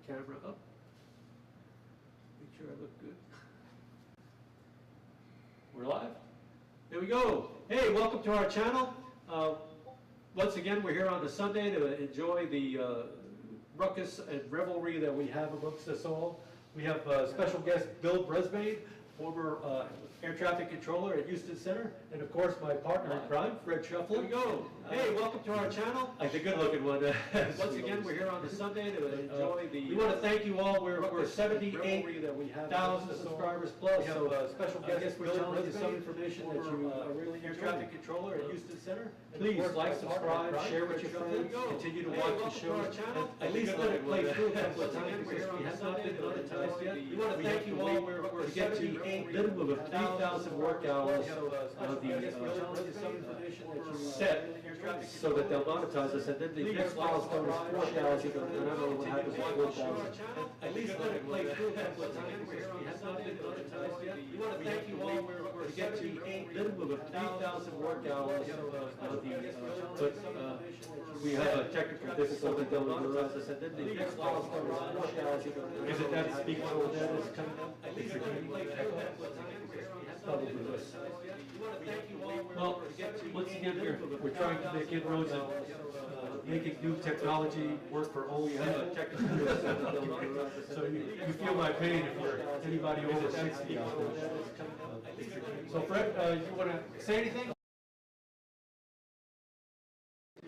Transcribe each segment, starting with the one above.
camera up. Make sure I look good. We're live? There we go. Hey, welcome to our channel. Once again, we're here on a Sunday to enjoy the ruckus and revelry that we have amongst us all. We have special guest Bill Brisbane, former air traffic controller at Houston Center, and of course my partner in crime, Fred Shuffler. Here we go. Hey, welcome to our channel. Like the good-looking one. Once again, we're here on a Sunday to enjoy the. We want to thank you all. We're 78,000 subscribers plus. We have special guest Bill Brisbane, some information that you really air traffic controller at Houston Center. Please like, subscribe, share with your friends. Continue to watch the show. At least let it play through a couple of times because we have not been monetized yet. We want to thank you all. We're to get to a minimum of 3,000 work hours of the set so that they'll monetize us, and then the next milestone is 4,000, and I don't know what happens with 4,000. At least let it play through a couple of times because we have not been monetized yet. We want to thank you all. We're to get to a minimum of 3,000 work hours of the but we have a technical difficulty that will monetize us, and then the next milestone is 4,000. Is it that speaking over there is coming up? At least let it play through a couple of times. Probably this. Well, once again, we're trying to make inroads and making new technology work for all we have. So you feel my pain if you're anybody over 60 out there. So Fred, you want to say anything?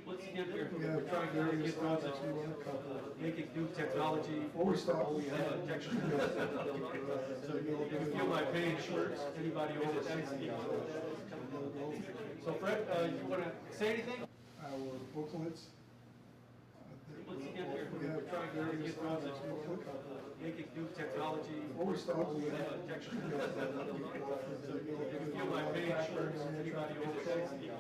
Once again, we're trying to make inroads and making new technology work for all we have. So you feel my pain if you're anybody over 60 out there. So Fred, you want to say anything? Our booklets. Once again, we're trying to make inroads and making new technology Before we start, we have So you feel my pain if you're anybody over 60 out there.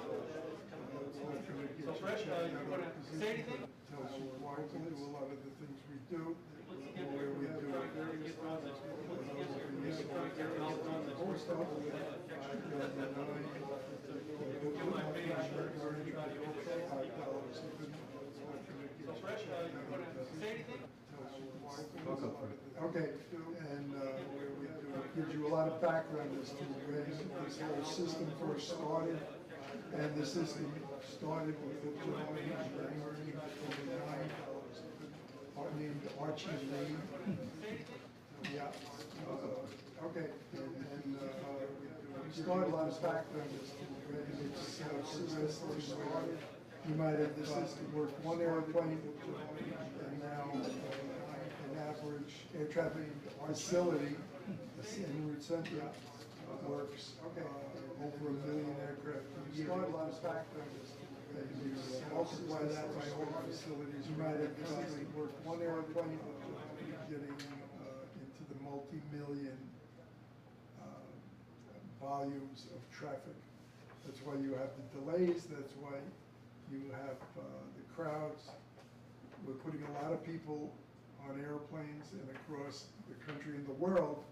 So Fred, you want to say anything? tells you why we do a lot of the things we do, where we do it. Before we start, we have Okay, and it gives you a lot of background as to where this whole system first started. And the system started with a gentleman in 1929 named Archie Lee. Yeah. Okay. And started a lot of background as to where this system first started. You might have the system work one airplane, and now an average air traffic facility in Route Central works over 1 million aircraft a year. Started a lot of background as to you multiply that by all the facilities. You might have the system work one airplane, getting into the multi-million volumes of traffic. That's why you have the delays. That's why you have the crowds. We're putting a lot of people on airplanes and across the country and the world,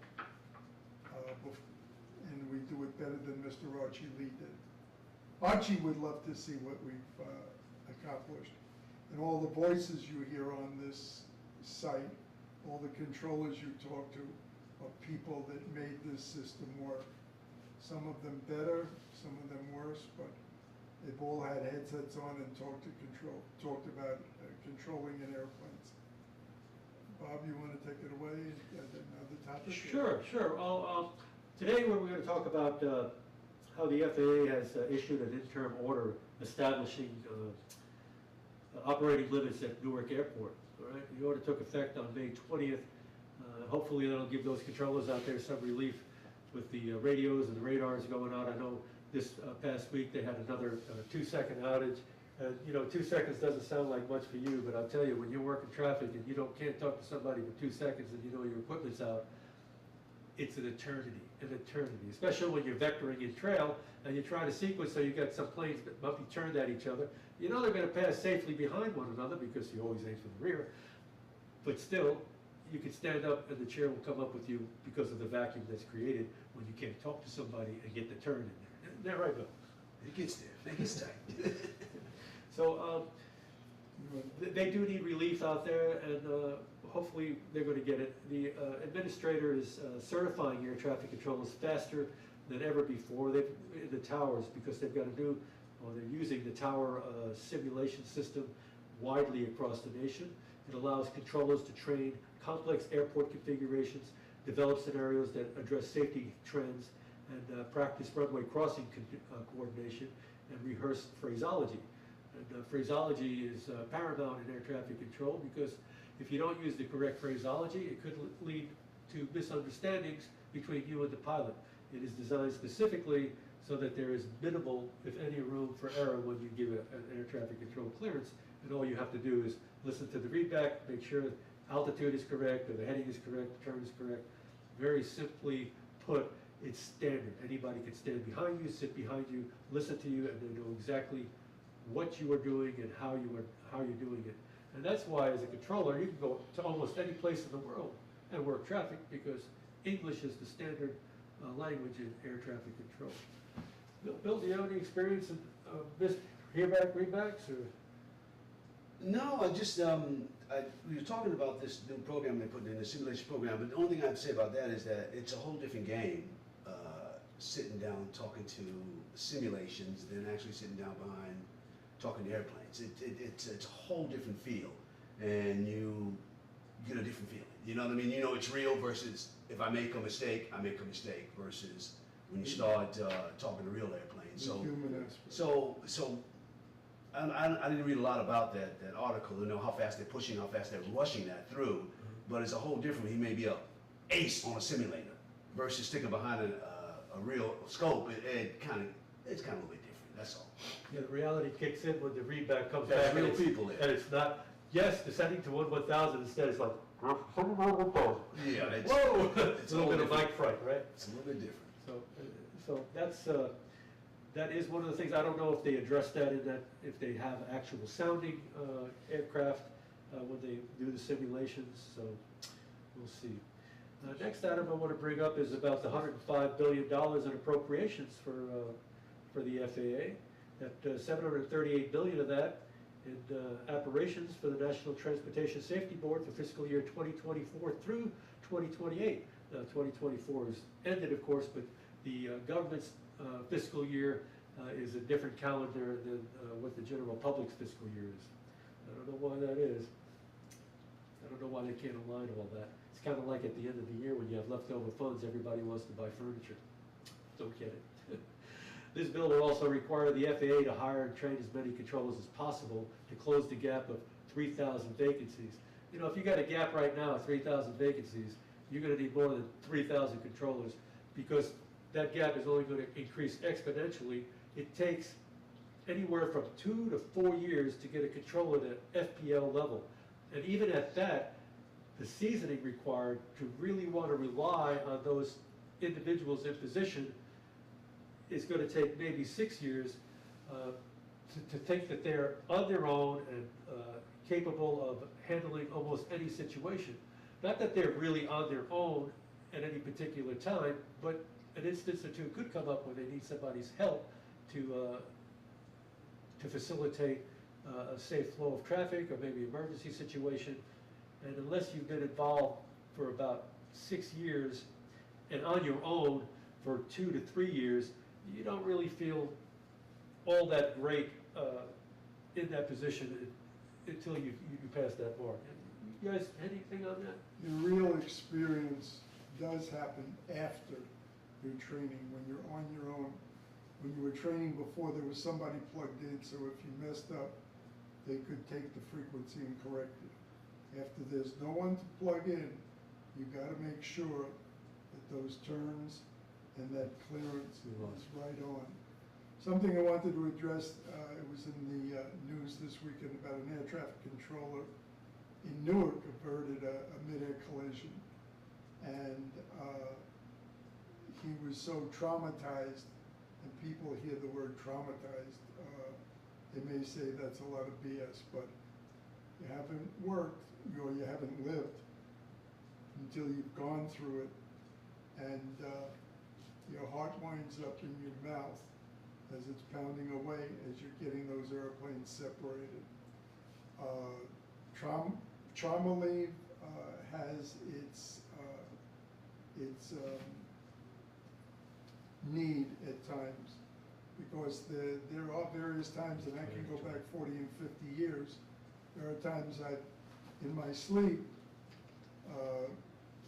and we do it better than Mr. Archie Lee did. Archie would love to see what we've accomplished. And all the voices you hear on this site, all the controllers you talk to, are people that made this system work. Some of them better, some of them worse, but they've all had headsets on and talked about controlling in airplanes. Bob, you want to take it away? Another topic? Sure. Today we're going to talk about how the FAA has issued an interim order establishing operating limits at Newark Airport. All right, the order took effect on May 20th. Hopefully that'll give those controllers out there some relief with the radios and the radars going out. I know this past week they had another 2-second outage. 2 seconds doesn't sound like much for you, but I'll tell you, when you're working traffic and you can't talk to somebody for 2 seconds and you know your equipment's out, it's an eternity, especially when you're vectoring in trail and you try to sequence so you got some planes that might be turned at each other. You know they're going to pass safely behind one another because you always aim for the rear, but still, you can stand up and the chair will come up with you because of the vacuum that's created when you can't talk to somebody and get the turn in there. Isn't that right, Bill? It gets there. It gets tight. So They do need relief out there, and hopefully they're going to get it. The administrator is certifying air traffic controllers faster than ever before. In the towers, because they've got a new, or they're using the tower simulation system widely across the nation. It allows controllers to train complex airport configurations, develop scenarios that address safety trends, and practice runway crossing coordination, and rehearse phraseology. And phraseology is paramount in air traffic control, because if you don't use the correct phraseology, it could lead to misunderstandings between you and the pilot. It is designed specifically so that there is minimal, if any, room for error when you give an air traffic control clearance, and all you have to do is listen to the readback, make sure altitude is correct, or the heading is correct, the turn is correct. Very simply put, it's standard. Anybody can stand behind you, sit behind you, listen to you, and they know exactly what you are doing and how you're doing it. And that's why, as a controller, you can go to almost any place in the world and work traffic, because English is the standard language in air traffic control. Bill, do you have any experience in missed readbacks, or? No, I just, we were talking about this new program they put in, the simulation program, but the only thing I'd say about that is that it's a whole different game, sitting down talking to simulations than actually sitting down behind talking to airplanes. It's a whole different feel, and you get a different feeling. You know what I mean? You know it's real versus if I make a mistake, I make a mistake, versus when you start talking to real airplanes. So I didn't read a lot about that article to know how fast they're pushing, how fast they're rushing that through, but it's a whole different. He may be a ace on a simulator versus sticking behind a real scope. It's kind of a little bit different. That's all. Yeah, the reality kicks in when the readback comes There's back. real people there. And it's not, yes, descending to 1000, instead it's like, Yeah, whoa! It's a little bit of mic fright, right? It's a little bit different. So that's, that is one of the things. I don't know if they address that in that, if they have actual sounding aircraft when they do the simulations, so we'll see. Next item I want to bring up is about the $105 billion in appropriations for the FAA. That $738 billion of that in operations for the National Transportation Safety Board for fiscal year 2024 through 2028. 2024 is ended, of course, but the government's fiscal year is a different calendar than what the general public's fiscal year is. I don't know why that is. I don't know why they can't align all that. It's kind of like at the end of the year when you have leftover funds, everybody wants to buy furniture. Don't get it. This bill will also require the FAA to hire and train as many controllers as possible to close the gap of 3,000 vacancies. You know, if you got a gap right now of 3,000 vacancies, you're going to need more than 3,000 controllers, because that gap is only going to increase exponentially. It takes anywhere from 2 to 4 years to get a controller at FPL level. And even at that, the seasoning required to really want to rely on those individuals in position is going to take maybe 6 years to think that they're on their own and capable of handling almost any situation. Not that they're really on their own at any particular time, but an instance or two could come up where they need somebody's help to facilitate a safe flow of traffic, or maybe emergency situation. And unless you've been involved for about 6 years and on your own for 2 to 3 years, you don't really feel all that great in that position until you pass that mark. You guys, anything on that? The real experience does happen after your training, when you're on your own. When you were training before, there was somebody plugged in, so if you messed up, they could take the frequency and correct it. After there's no one to plug in, you gotta make sure that those turns and that clearance is right on. Something I wanted to address, it was in the news this weekend about an air traffic controller in Newark averted a mid-air collision. And he was so traumatized, and people hear the word traumatized, they may say that's a lot of BS, but you haven't worked, or you haven't lived until you've gone through it, and your heart winds up in your mouth as it's pounding away as you're getting those airplanes separated. Trauma has its need at times, because there are various times, and I can go back 40 and 50 years, there are times I've, in my sleep,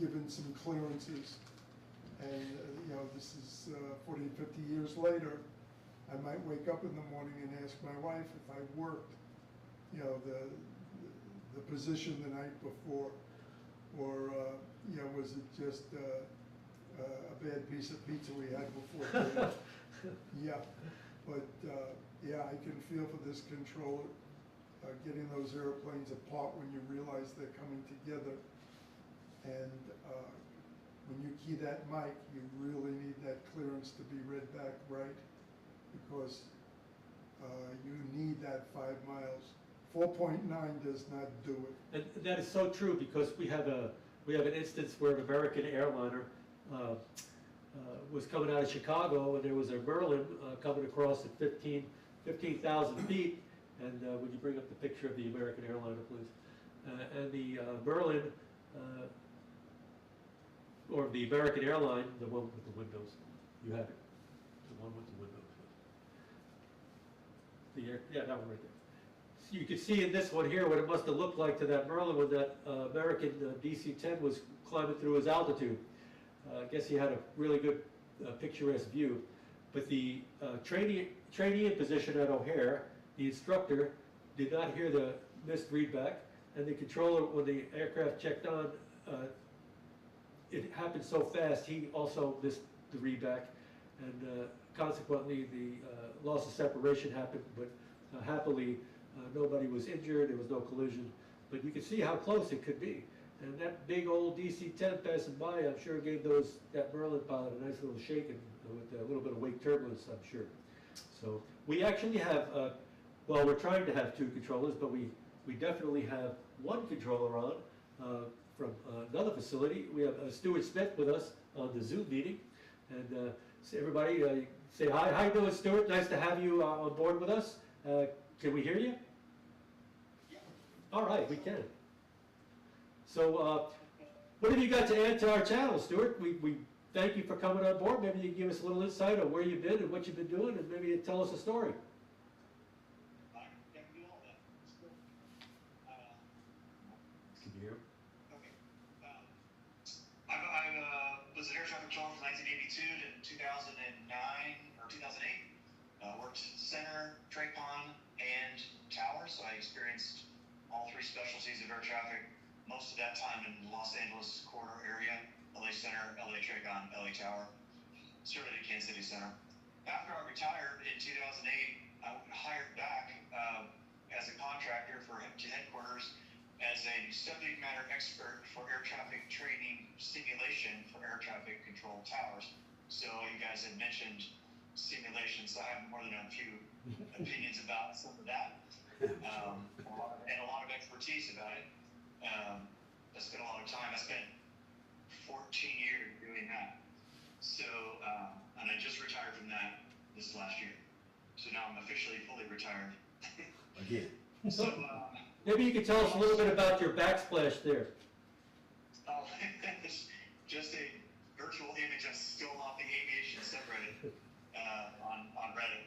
given some clearances, and you know, this is 40 and 50 years later, I might wake up in the morning and ask my wife if I worked, you know, the position the night before, or you know, was it just a bad piece of pizza we had before dinner? Yeah, but yeah, I can feel for this controller, getting those airplanes apart when you realize they're coming together, and when you key that mic, you really need that clearance to be read back right, because you need that 5 miles. 4.9 does not do it. And that is so true, because we have an instance where an American airliner was coming out of Chicago, and there was a Merlin coming across at 15,000 feet. And would you bring up the picture of the American airliner, please? And the Merlin, or the American airline, the one with the windows, you have it, the one with the windows. Yeah, that one right there. So you can see in this one here what it must have looked like to that Merlin when that American DC-10 was climbing through his altitude. I guess he had a really good picturesque view. But the trainee in position at O'Hare, the instructor, did not hear the missed readback, and the controller, when the aircraft checked on, it happened so fast, he also missed the readback, and consequently the loss of separation happened, but happily nobody was injured, there was no collision, but you can see how close it could be. And that big old DC-10 passing by, I'm sure gave that Merlin pilot a nice little shaking with a little bit of wake turbulence, I'm sure. So we actually have, well, we're trying to have 2 controllers, but we definitely have 1 controller on from another facility. We have Stuart Smith with us on the Zoom meeting. And so everybody say hi. How you doing, Stuart? Nice to have you on board with us. Can we hear you? Yeah. All right, we can. So what have you got to add to our channel, Stuart? We thank you for coming on board. Maybe you can give us a little insight on where you've been and what you've been doing, and maybe tell us a story. I can do all that. It's cool. Can you hear? Okay. I was an air traffic controller from 1982 to 2009 or 2008. Worked center, TRACON, and tower, so I experienced all 3 specialties of air traffic. Most of that time in the Los Angeles corridor area, LA Center, LA TRACON, LA Tower, served at Kansas City Center. After I retired in 2008, I hired back as a contractor to headquarters as a subject matter expert for air traffic training simulation for air traffic control towers. So you guys had mentioned simulation, so I have more than a few opinions about some of that, and a lot of expertise about it. I spent a lot of time. I spent 14 years doing that. So, and I just retired from that this last year. So now I'm officially fully retired. Again. So, Maybe you could tell us a little bit about your backsplash there. Oh, just a virtual image I stole off the aviation subreddit on Reddit.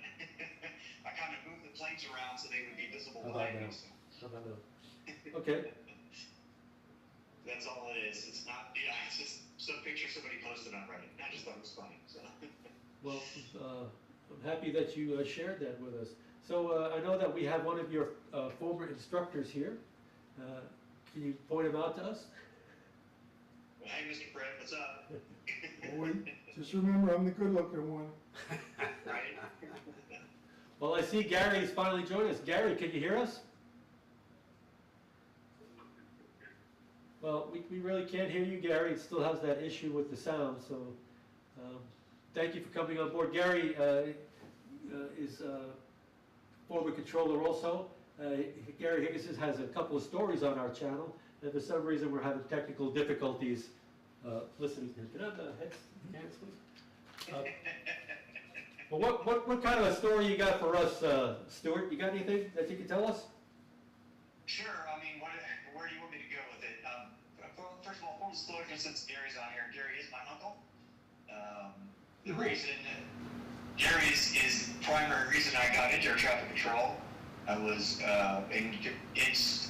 I kind of moved the planes around so they would be visible behind me. How about that? Okay. That's all it is. It's not, yeah, it's just some picture somebody posted on Reddit. I just thought it was funny. So. Well, I'm happy that you shared that with us. So I know that we have one of your former instructors here. Can you point him out to us? Well, hey, Mr. Fred, what's up? Boy, just remember, I'm the good-looking one. Right? Well, I see Gary has finally joined us. Gary, can you hear us? Well, we really can't hear you, Gary. It still has that issue with the sound, so thank you for coming on board. Gary is former controller also. Gary Higgins has a couple of stories on our channel, and for some reason we're having technical difficulties listening to him. Can I have the hands, please? Well, what kind of a story you got for us, Stuart? You got anything that you can tell us? Sure. disclosure, since Gary's on here, Gary is my uncle. The reason, Gary is the primary reason I got into air traffic control. I was in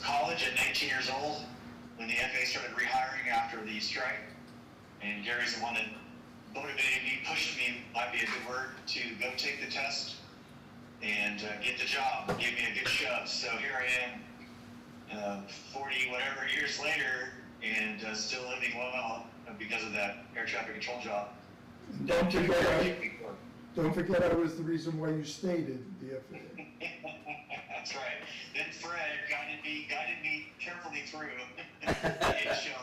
college at 19 years old when the FAA started rehiring after the strike. And Gary's the one that motivated me, pushed me, might be a good word, to go take the test and get the job, gave me a good shove. So here I am, 40 whatever years later, and still living well because of that air traffic control job. Don't forget I was the reason why you stayed in the FAA. That's right. Then Fred guided me carefully through the show.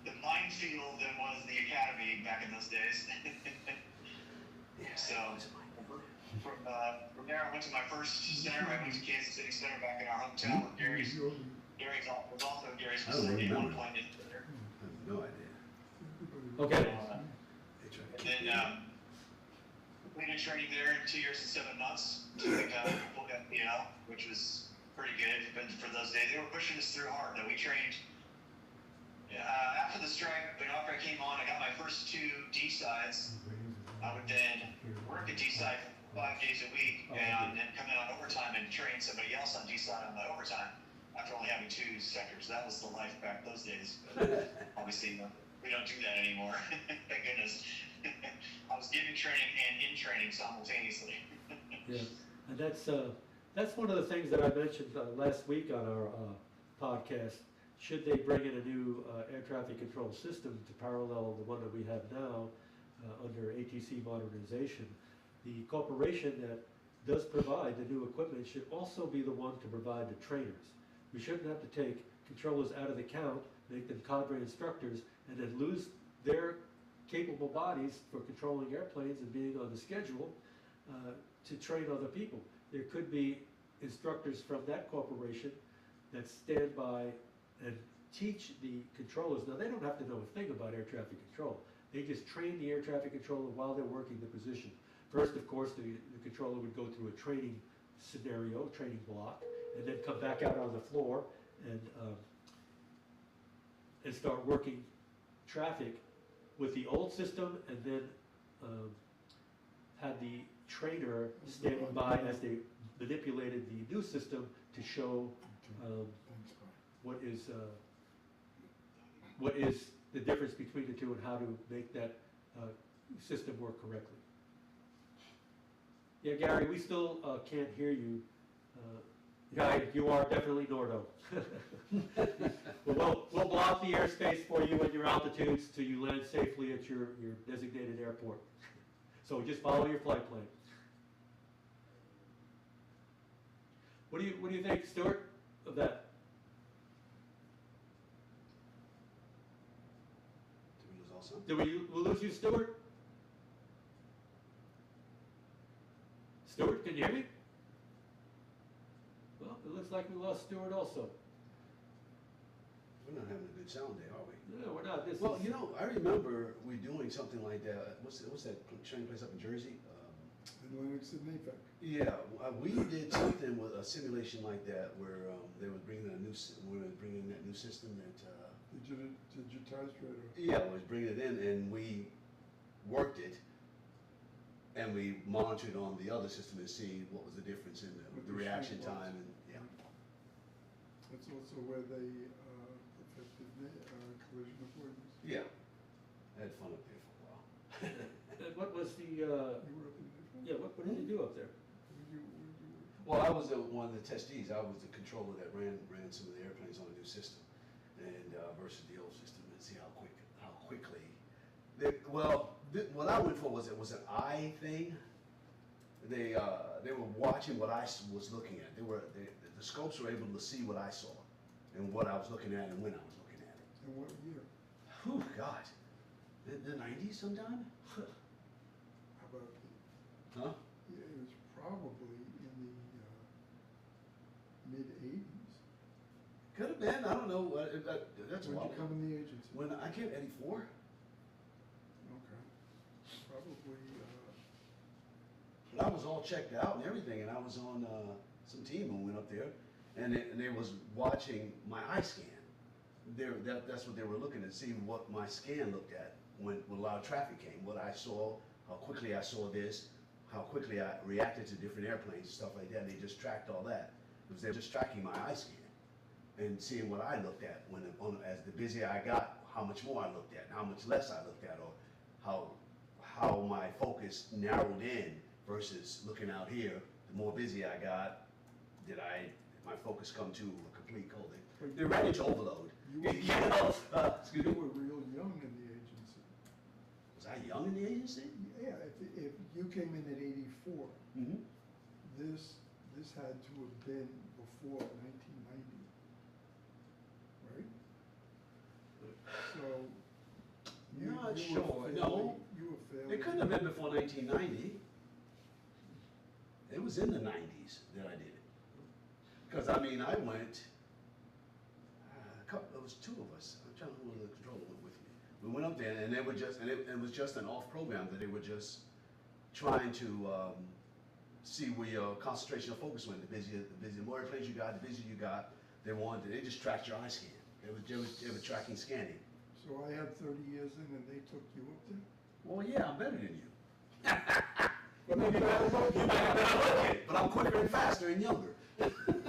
The minefield that was the academy back in those days. So from there I went to my first center. I went to Kansas City Center back in our hometown where Gary's was also Gary's facility at one point in there. I have no idea. Okay. And then completed training there in 2 years and 7 months to become a full FPL, which was pretty good. But for those days, they were pushing us through hard. Though we trained. After the strike, after I came on, I got my first 2 D sides. I would then work a D side 5 days a week, and then come in on overtime and train somebody else on D side on my overtime. After only having 2 sectors, that was the life back those days. But obviously, we don't do that anymore. Thank goodness. I was giving training and in training simultaneously. Yeah, and that's one of the things that I mentioned last week on our podcast. Should they bring in a new air traffic control system to parallel the one that we have now under ATC modernization, the corporation that does provide the new equipment should also be the one to provide the trainers. We shouldn't have to take controllers out of the count, make them cadre instructors, and then lose their capable bodies for controlling airplanes and being on the schedule to train other people. There could be instructors from that corporation that stand by and teach the controllers. Now, they don't have to know a thing about air traffic control. They just train the air traffic controller while they're working the position. First, of course, the controller would go through a training scenario, training block, and then come back out on the floor and start working traffic with the old system, and then had the trainer standing by as they manipulated the new system to show what is the difference between the two and how to make that system work correctly. Yeah, Gary, we still can't hear you. Yeah, you are definitely Nordo. We'll block the airspace for you at your altitudes till you land safely at your designated airport. So just follow your flight plan. What do you think, Stuart, of that? Did we lose you, Stuart? Stuart, can you hear me? Well, it looks like we lost Stuart also. We're not having a good sound day, are we? No, we're not. Well, you know, I remember we doing something like that. What's that training place up in Jersey? In Lennox and Napek. Yeah, we did something with a simulation like that where they would bring in that new system that. Digitized radar. Yeah, was bringing it in, and we worked it, and we monitored on the other system and see what was the difference in the reaction time, and yeah. That's also where they perfected collision avoidance. Yeah, I had fun up there for a while. What was the? You were up in Napek? Yeah, what did you do up there? Well, I was one of the testees. I was the controller that ran some of the airplanes on a new system, and versus the old system, and see how quickly. What I went for was an eye thing. They were watching what I was looking at. The scopes were able to see what I saw, and what I was looking at, and when I was looking at it. And what year? Whew, God, the 90s sometime. How about Huh? yeah, it was probably in the mid-80s. Could have been. I don't know. That's a When while. did you come in the agency? When I came, 84. Okay. Probably, But I was all checked out and everything, and I was on some team when we went up there, and they was watching my eye scan. that's what they were looking at, see what my scan looked at when a lot of traffic came, what I saw, how quickly I saw this, how quickly I reacted to different airplanes and stuff like that. And they just tracked all that. Because they were just tracking my eye scan and seeing what I looked at as the busier I got, how much more I looked at, and how much less I looked at, or how my focus narrowed in versus looking out here. The more busy I got, did my focus come to a complete cold? They ran into overload. You were, Excuse you me. were real young in the agency. Was I young in the agency? Yeah, if you came in at 84, Mm-hmm. this had to have been before 1990, right? So. Not you sure, were no. You were fairly. It couldn't have been before 1990. It was in the 90s that I did it. Because, I mean, I went, it was two of us. I'm trying to remember who the controller went with me. We went up there, and they were just, and it was just an off program that they were just trying to see where your concentration of focus went. The more airplanes you got, the busier you got. They just tracked your eye scan. They were tracking scanning. So I had 30 years in and they took you up there? Well, yeah, I'm better than you. You may be better looking, but I'm quicker and faster and younger. That's my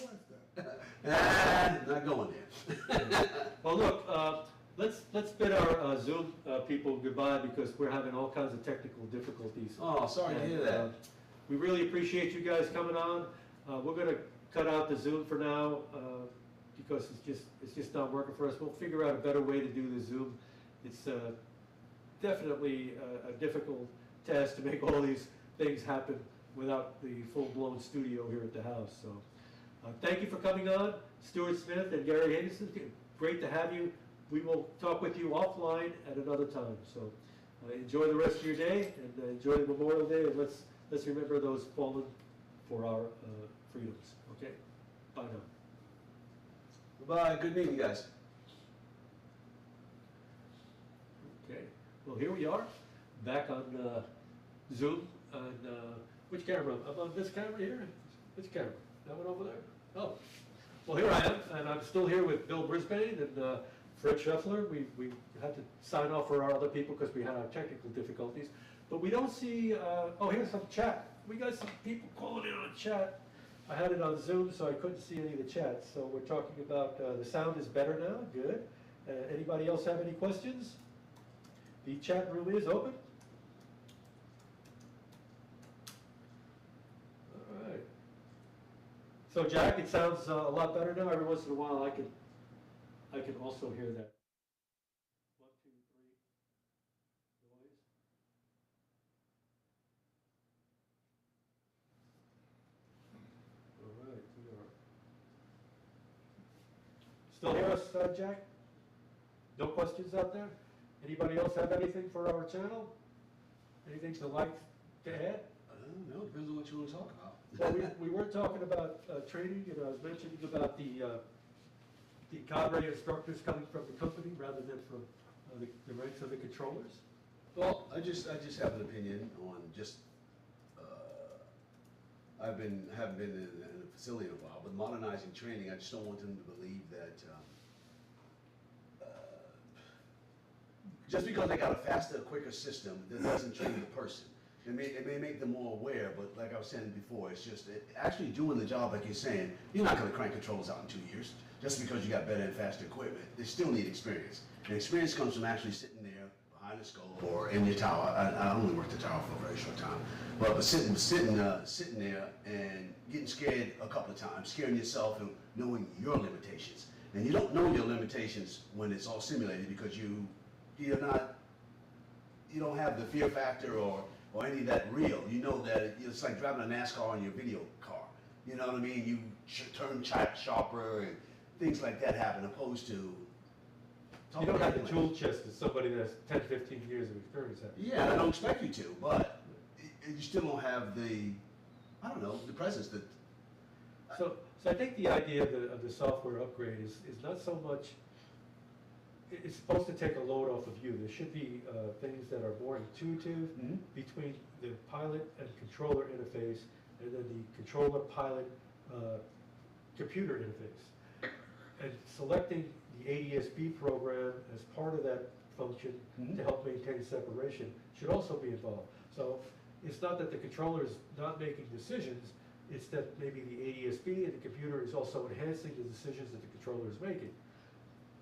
wife then. Not going there. Well, look, let's bid our Zoom people goodbye because we're having all kinds of technical difficulties. Oh, sorry to hear that. We really appreciate you guys coming on. We're going to cut out the Zoom for now because it's just not working for us. We'll figure out a better way to do the Zoom. It's definitely a difficult task to make all these things happen without the full-blown studio here at the house. So thank you for coming on, Stuart Smith and Gary Henderson. Great to have you. We will talk with you offline at another time. So enjoy the rest of your day and enjoy the Memorial Day, and let's remember those fallen for our freedoms. Okay? Bye now. Bye. Good meeting you guys. Okay. Well, here we are, back on Zoom. On which camera? I'm on this camera here. Which camera? That one over there? Oh. Well, here I am, and I'm still here with Bill Brisbane and Fred Scheffler. We had to sign off for our other people because we had our technical difficulties. But we don't see, oh, here's some chat. We got some people calling in on chat. I had it on Zoom, so I couldn't see any of the chats. So we're talking about the sound is better now. Good. Anybody else have any questions? The chat room is open. All right. So Jack, it sounds a lot better now. Every once in a while, I can also hear that. 1, 2, 3. Noise. All right, we are. Still hear us, Jack? No questions out there? Anybody else have anything for our channel? Anything to like to add? No, it depends on what you want to talk about. Well, we were talking about training, and I was mentioning about the cadre instructors coming from the company rather than from the ranks of the controllers. Well, I just have an opinion on just. Haven't been in a facility in a while, but modernizing training, I just don't want them to believe that just because they got a faster, quicker system, that doesn't train the person. It may make them more aware, but like I was saying before, it's just actually doing the job like you're saying. You're not going to crank controls out in 2 years just because you got better and faster equipment. They still need experience, and experience comes from actually sitting there behind the skull or in your tower. I only worked the tower for a very short time, but sitting there and getting scared a couple of times, scaring yourself and knowing your limitations. And you don't know your limitations when it's all simulated because you don't have the fear factor or any of that real. You know that it's like driving a NASCAR on your video car. You know what I mean? You turn sharper and things like that happen, opposed to. You don't have the tool chest that somebody that's 10, 15 years of experience has. Yeah, I don't expect you to, but you still don't have the presence that. So I think the idea of the software upgrade is not so much. It's supposed to take a load off of you. There should be things that are more intuitive between the pilot and controller interface, and then the controller pilot computer interface. And selecting the ADS-B program as part of that function Mhm. to help maintain separation should also be involved. So it's not that the controller is not making decisions, it's that maybe the ADS-B and the computer is also enhancing the decisions that the controller is making.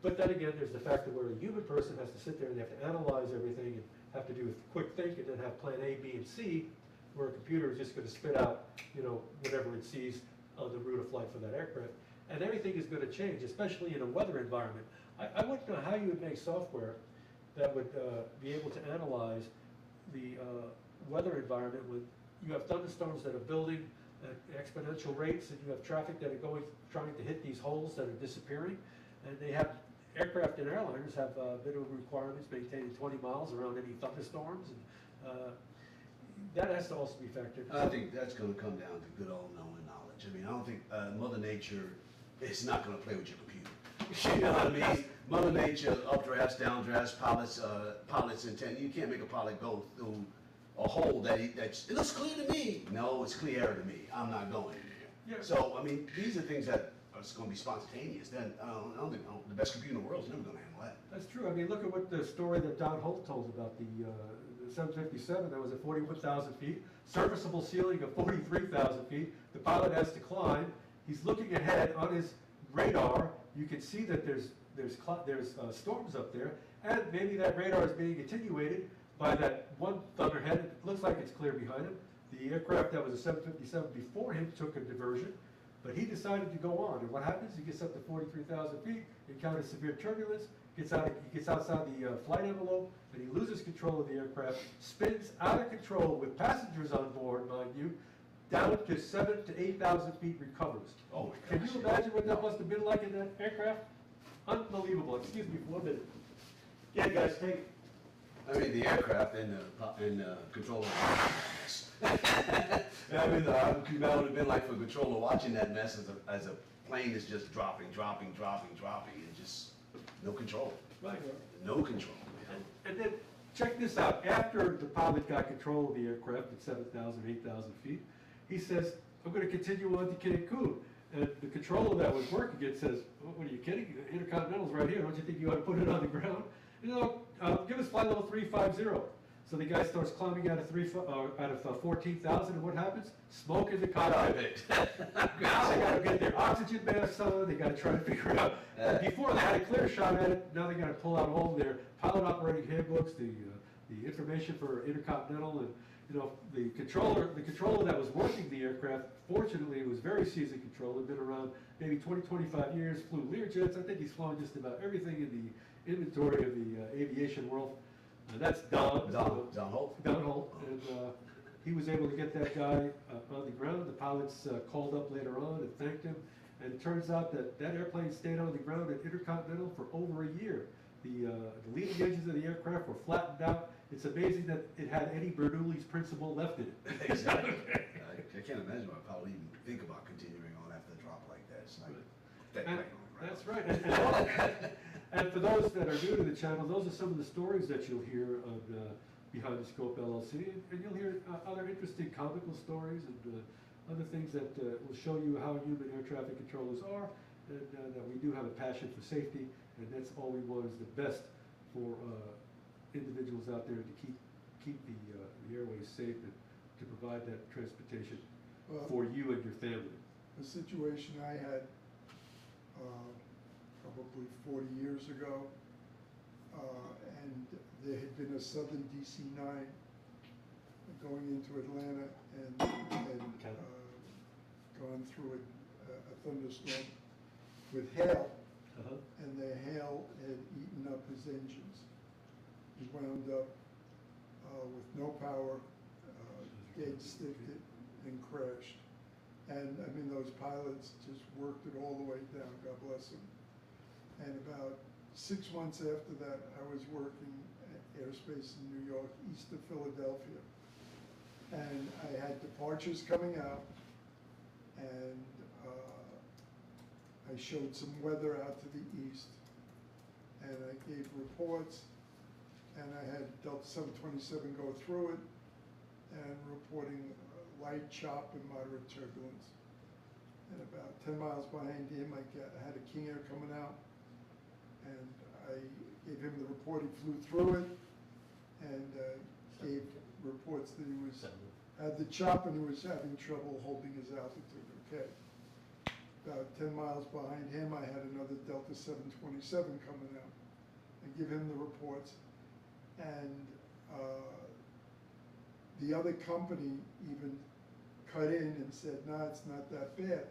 But then again, there's the factor where a human person has to sit there and they have to analyze everything and have to do a quick think and then have plan A, B, and C, where a computer is just gonna spit out, you know, whatever it sees on the route of flight for that aircraft. And everything is gonna change, especially in a weather environment. I wouldn't know how you would make software that would be able to analyze the weather environment when you have thunderstorms that are building at exponential rates and you have traffic that are trying to hit these holes that are disappearing. And they have, aircraft and airliners have minimum requirements maintaining 20 miles around any thunderstorms. And that has to also be factored. I think that's gonna come down to good old knowing knowledge. I mean, I don't think Mother Nature is not gonna play with your computer. You know what I mean? Mother Nature, updrafts, downdrafts, pilot's intent. You can't make a pilot go through a hole it looks clear to me. No, it's clear to me. I'm not going there. Yeah. So, I mean, these are things that are going to be spontaneous. Then I don't think the best computer in the world is never going to handle that. That's true. I mean, look at what the story that Don Holt told about the 757 that was at 41,000 feet, serviceable ceiling of 43,000 feet. The pilot has to climb. He's looking ahead on his radar. You can see that there's storms up there, and maybe that radar is being attenuated by that one thunderhead. It looks like it's clear behind him. The aircraft that was a 757 before him took a diversion, but he decided to go on. And what happens? He gets up to 43,000 feet, encounters severe turbulence, he gets outside the flight envelope, and he loses control of the aircraft, spins out of control with passengers on board, mind you, down to 7,000 to 8,000 feet, recovers. Oh my Can gosh, you yeah. imagine what that must have been like in that aircraft? Unbelievable. Excuse me for a minute. Yeah, guys, take it. I mean, the aircraft and the controller. I mean, that would have been like for a controller watching that mess as a plane is just dropping, and just no control. Right. No control. And then, check this out. After the pilot got control of the aircraft at 7,000, 8,000 feet, he says, I'm going to continue on to Cancun. And the controller that was working it says, what are you kidding? Intercontinental's right here. Don't you think you ought to put it on the ground? You know, give us flight level 350. So the guy starts climbing out of 14,000, and what happens? Smoke in the cockpit. Now they got to get their oxygen masks on. They got to try to figure out. Before they had a clear shot at it. Now they got to pull out all their pilot operating handbooks, the information for Intercontinental, and you know the controller that was working the aircraft. Fortunately, it was very seasoned controller. Been around maybe 20, 25 years. Flew Learjets. I think he's flown just about everything in the inventory of the aviation world. That's Don Holt. Don Holt. And he was able to get that guy on the ground. The pilots called up later on and thanked him. And it turns out that airplane stayed on the ground at Intercontinental for over a year. The leading edges of the aircraft were flattened out. It's amazing that it had Eddie Bernoulli's principle left in it. Exactly. I can't imagine why a pilot even think about continuing on after a drop like that. It's like, that plane on the ground. That's right. And for those that are new to the channel, those are some of the stories that you'll hear on Behind the Scope LLC, and you'll hear other interesting comical stories and other things that will show you how human air traffic controllers are, and that we do have a passion for safety, and that's all we want is the best for individuals out there to keep the airways safe and to provide that transportation for you and your family. The situation I had probably 40 years ago, and there had been a Southern DC-9 going into Atlanta and gone through a thunderstorm with hail, and the hail had eaten up his engines. He wound up with no power, dead sticked it, and crashed. And I mean, those pilots just worked it all the way down, God bless them. And about 6 months after that, I was working at airspace in New York, east of Philadelphia. And I had departures coming out, and I showed some weather out to the east, and I gave reports, and I had Delta 727 go through it, and reporting light chop and moderate turbulence. And about 10 miles behind him, I had a King Air coming out, and I gave him the report. He flew through it, and gave reports that he had the chop and he was having trouble holding his altitude. Okay. About 10 miles behind him, I had another Delta 727 coming out. I give him the reports, and the other company even cut in and said, "No, it's not that bad."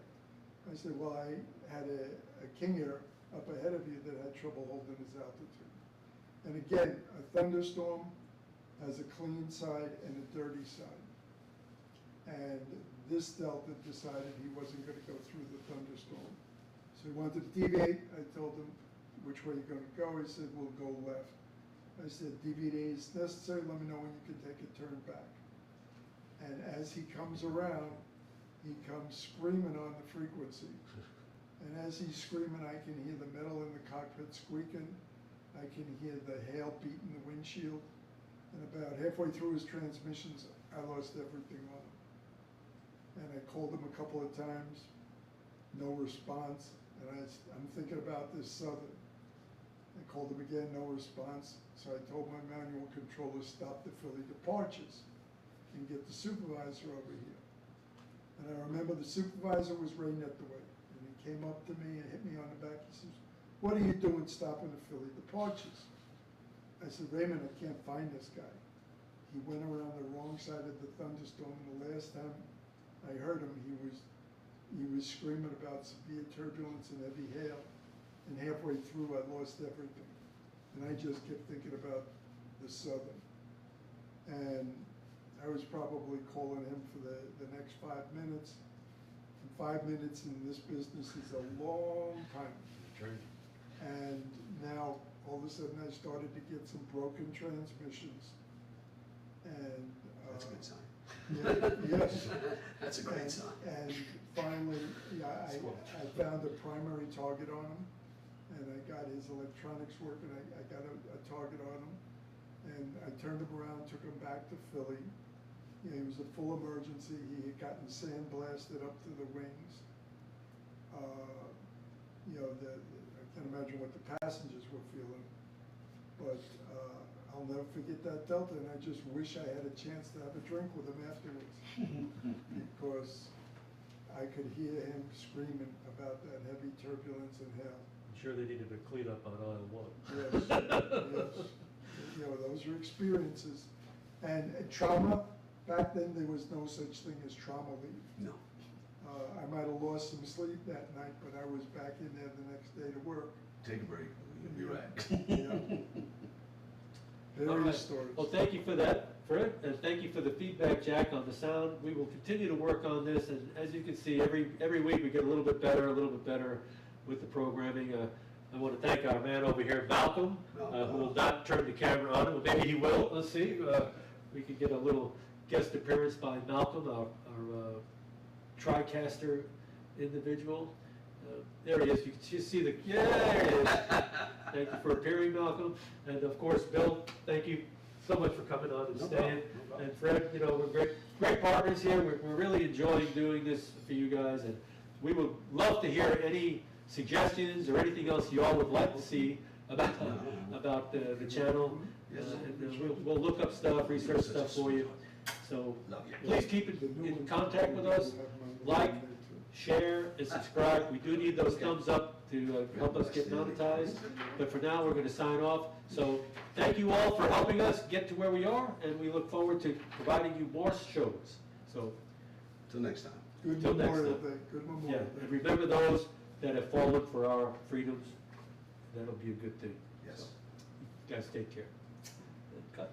I said, "Well, I had a King Air up ahead of you that had trouble holding his altitude." And again, a thunderstorm has a clean side and a dirty side. And this Delta decided he wasn't going to go through the thunderstorm. So he wanted to deviate. I told him, "Which way are you going to go?" He said, "We'll go left." I said, "Deviating is necessary. Let me know when you can take a turn back." And as he comes around, he comes screaming on the frequency. And as he's screaming, I can hear the metal in the cockpit squeaking. I can hear the hail beating the windshield. And about halfway through his transmissions, I lost everything on him. And I called him a couple of times, no response. And I'm thinking about this Southern. I called him again, no response. So I told my manual controller, stop the Philly departures and get the supervisor over here. And I remember the supervisor was Ray Nettaway. And he came up to me and hit me on the back. He says, "What are you doing stopping the Philly departures?" I said, "Raymond, I can't find this guy. He went around the wrong side of the thunderstorm, and the last time I heard him, he was screaming about severe turbulence and heavy hail, and halfway through I lost everything." And I just kept thinking about the Southern. And I was probably calling him for the next 5 minutes. And 5 minutes in this business is a long time. And now, all of a sudden, I started to get some broken transmissions. And That's a good sign. yeah, yes. That's a great sign. And finally, yeah, I found a primary target on him, and I got his electronics working. I got a target on him, and I turned him around, took him back to Philly. You know, he was a full emergency. He had gotten sandblasted up to the wings. You know, I can't imagine what the passengers were feeling, but I'll never forget that Delta, and I just wish I had a chance to have a drink with him afterwards, because I could hear him screaming about that heavy turbulence and hail. I'm sure they needed to clean up on aisle 1. Yes, yes. You know, those are experiences. And trauma, back then there was no such thing as trauma leave. No. I might have lost some sleep that night, but I was back in there the next day to work. Take a break, you'll be right. Yeah. All Various right. stories. Well, thank you for that, Fred, and thank you for the feedback, Jack, on the sound. We will continue to work on this, and as you can see, every week we get a little bit better with the programming. I want to thank our man over here, Malcolm, who will not turn the camera on, but maybe he will. Let's see. We could get a little guest appearance by Malcolm, our TriCaster individual. There he is. You can just see the, yeah, there he is. Thank you for appearing, Malcolm. And of course, Bill, thank you so much for coming on and No staying. problem, no problem. And Fred, you know, we're great partners here. We're really enjoying doing this for you guys. And we would love to hear any suggestions or anything else you all would like to see about the channel. Yes. And we'll look up stuff, research stuff for you. So please keep in contact with us. Like, share, and subscribe. We do need those thumbs up to help us get monetized. But for now, we're going to sign off. So thank you all for helping us get to where we are, and we look forward to providing you more shows. So Till next time. Good Till next Memorial time. Day, good yeah, Memorial Day. and remember those that have fallen for our freedoms. That'll be a good thing. Yes. So, you guys take care. Cut.